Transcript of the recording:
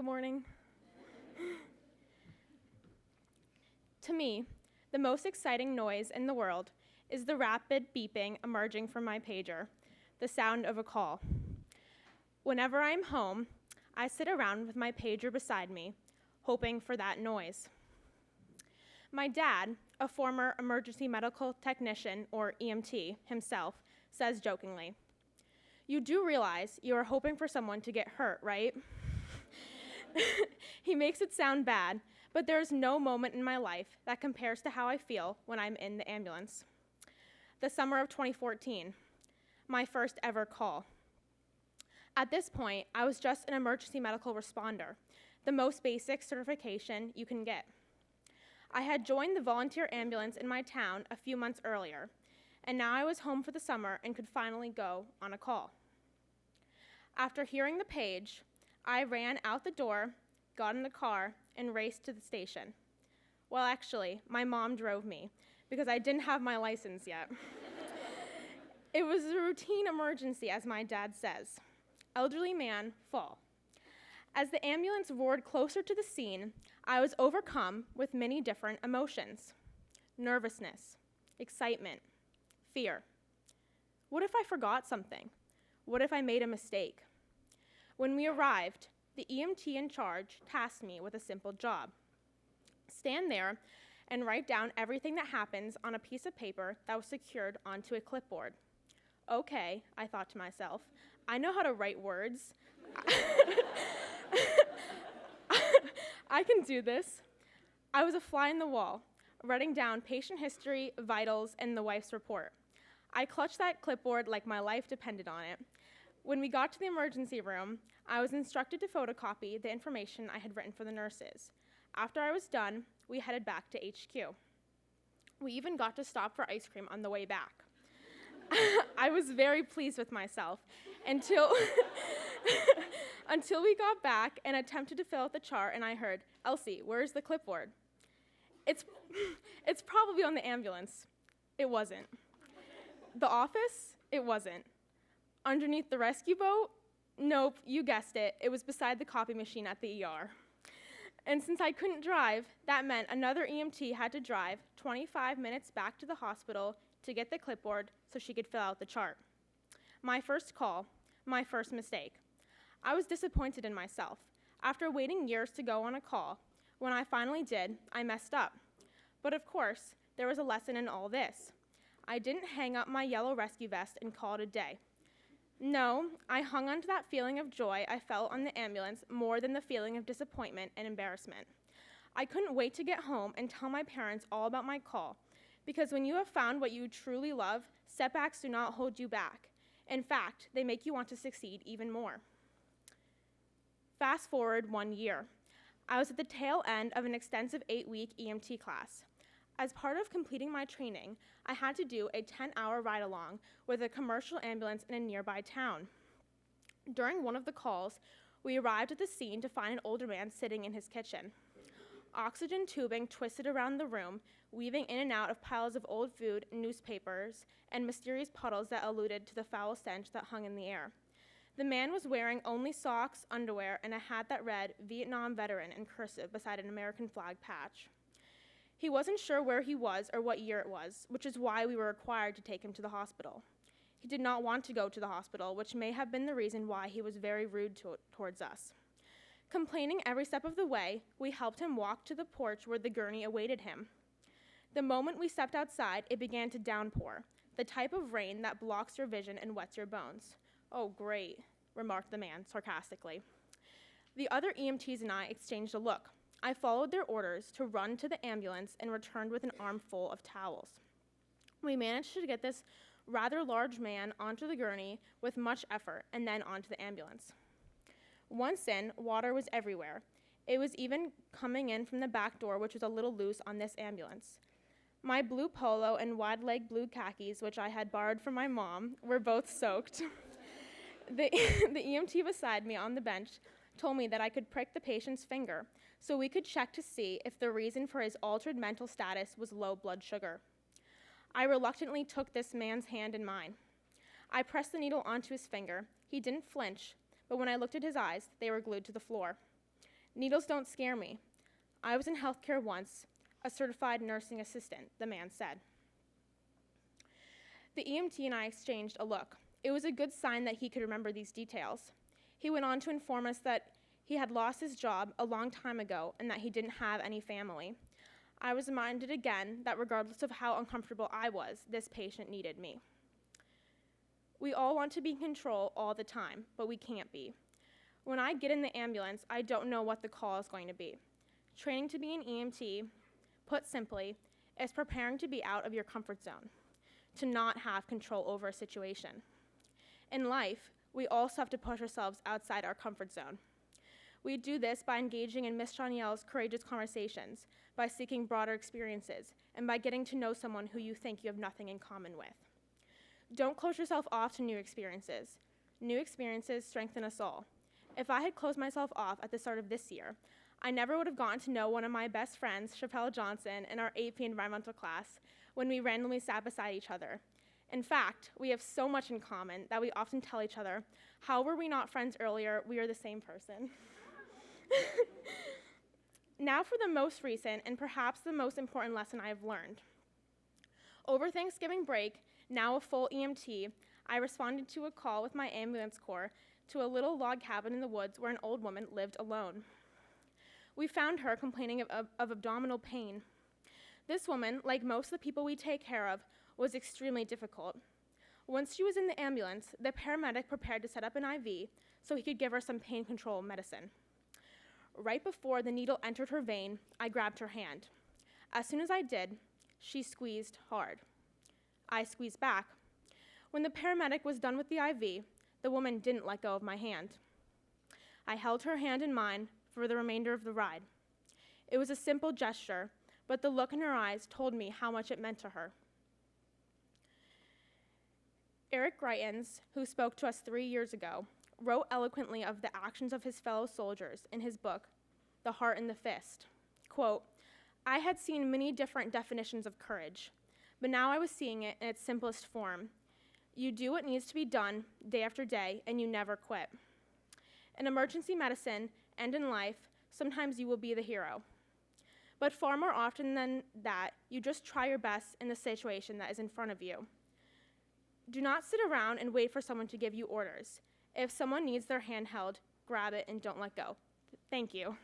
Good morning. To me, the most exciting noise in the world is the rapid beeping emerging from my pager, the sound of a call. Whenever I'm home, I sit around with my pager beside me, hoping for that noise. My dad, a former emergency medical technician, or EMT, himself, says jokingly, "You do realize you are hoping for someone to get hurt, right?" He makes it sound bad, but there is no moment in my life that compares to how I feel when I'm in the ambulance. The summer of 2014, my first ever call. At this point, I was just an emergency medical responder, the most basic certification you can get. I had joined the volunteer ambulance in my town a few months earlier, and now I was home for the summer and could finally go on a call. After hearing the page, I ran out the door, got in the car, and raced to the station. Well, actually, my mom drove me because I didn't have my license yet. It was a routine emergency, as my dad says. Elderly man, fall. As the ambulance roared closer to the scene, I was overcome with many different emotions. Nervousness, excitement, fear. What if I forgot something? What if I made a mistake? When we arrived, the EMT in charge tasked me with a simple job. Stand there and write down everything that happens on a piece of paper that was secured onto a clipboard. Okay, I thought to myself, I know how to write words. I can do this. I was a fly in the wall, writing down patient history, vitals, and the wife's report. I clutched that clipboard like my life depended on it. When we got to the emergency room, I was instructed to photocopy the information I had written for the nurses. After I was done, we headed back to HQ. We even got to stop for ice cream on the way back. I was very pleased with myself until we got back and attempted to fill out the chart, and I heard, "Elsie, where's the clipboard?" It's probably on the ambulance. It wasn't. The office? It wasn't. Underneath the rescue boat? Nope, you guessed it. It was beside the copy machine at the ER. And since I couldn't drive, that meant another EMT had to drive 25 minutes back to the hospital to get the clipboard so she could fill out the chart. My first call, my first mistake. I was disappointed in myself. After waiting years to go on a call, when I finally did, I messed up. But of course, there was a lesson in all this. I didn't hang up my yellow rescue vest and call it a day. No, I hung on to that feeling of joy I felt on the ambulance more than the feeling of disappointment and embarrassment. I couldn't wait to get home and tell my parents all about my call, because when you have found what you truly love, setbacks do not hold you back. In fact, they make you want to succeed even more. Fast forward 1 year. I was at the tail end of an extensive 8-week EMT class. As part of completing my training, I had to do a 10-hour ride-along with a commercial ambulance in a nearby town. During one of the calls, we arrived at the scene to find an older man sitting in his kitchen. Oxygen tubing twisted around the room, weaving in and out of piles of old food, newspapers, and mysterious puddles that alluded to the foul stench that hung in the air. The man was wearing only socks, underwear, and a hat that read "Vietnam Veteran" in cursive beside an American flag patch. He wasn't sure where he was or what year it was, which is why we were required to take him to the hospital. He did not want to go to the hospital, which may have been the reason why he was very rude towards us. Complaining every step of the way, we helped him walk to the porch where the gurney awaited him. The moment we stepped outside, it began to downpour, the type of rain that blocks your vision and wets your bones. "Oh, great," remarked the man sarcastically. The other EMTs and I exchanged a look. I followed their orders to run to the ambulance and returned with an armful of towels. We managed to get this rather large man onto the gurney with much effort and then onto the ambulance. Once in, water was everywhere. It was even coming in from the back door, which was a little loose on this ambulance. My blue polo and wide-leg blue khakis, which I had borrowed from my mom, were both soaked. The EMT beside me on the bench told me that I could prick the patient's finger so we could check to see if the reason for his altered mental status was low blood sugar. I reluctantly took this man's hand in mine. I pressed the needle onto his finger. He didn't flinch, but when I looked at his eyes, they were glued to the floor. Needles don't scare me. I was in healthcare once, a certified nursing assistant, the man said. The EMT and I exchanged a look. It was a good sign that he could remember these details. He went on to inform us that he had lost his job a long time ago and that he didn't have any family. I was reminded again that regardless of how uncomfortable I was, this patient needed me. We all want to be in control all the time, but we can't be. When I get in the ambulance, I don't know what the call is going to be. Training to be an EMT, put simply, is preparing to be out of your comfort zone, to not have control over a situation. In life, we also have to push ourselves outside our comfort zone. We do this by engaging in Miss Jonielle's courageous conversations, by seeking broader experiences, and by getting to know someone who you think you have nothing in common with. Don't close yourself off to new experiences. New experiences strengthen us all. If I had closed myself off at the start of this year, I never would have gotten to know one of my best friends, Chappelle Johnson, in our AP environmental class when we randomly sat beside each other. In fact, we have so much in common that we often tell each other, how were we not friends earlier? We are the same person. Now for the most recent and perhaps the most important lesson I have learned. Over Thanksgiving break, now a full EMT, I responded to a call with my ambulance corps to a little log cabin in the woods where an old woman lived alone. We found her complaining of abdominal pain. This woman, like most of the people we take care of, was extremely difficult. Once she was in the ambulance, the paramedic prepared to set up an IV so he could give her some pain control medicine. Right before the needle entered her vein, I grabbed her hand. As soon as I did, she squeezed hard. I squeezed back. When the paramedic was done with the IV, the woman didn't let go of my hand. I held her hand in mine for the remainder of the ride. It was a simple gesture, but the look in her eyes told me how much it meant to her. Eric Greitens, who spoke to us 3 years ago, wrote eloquently of the actions of his fellow soldiers in his book, The Heart and the Fist. Quote, I had seen many different definitions of courage, but now I was seeing it in its simplest form. You do what needs to be done day after day, and you never quit. In emergency medicine and in life, sometimes you will be the hero. But far more often than that, you just try your best in the situation that is in front of you. Do not sit around and wait for someone to give you orders. If someone needs their hand held, grab it and don't let go. Thank you.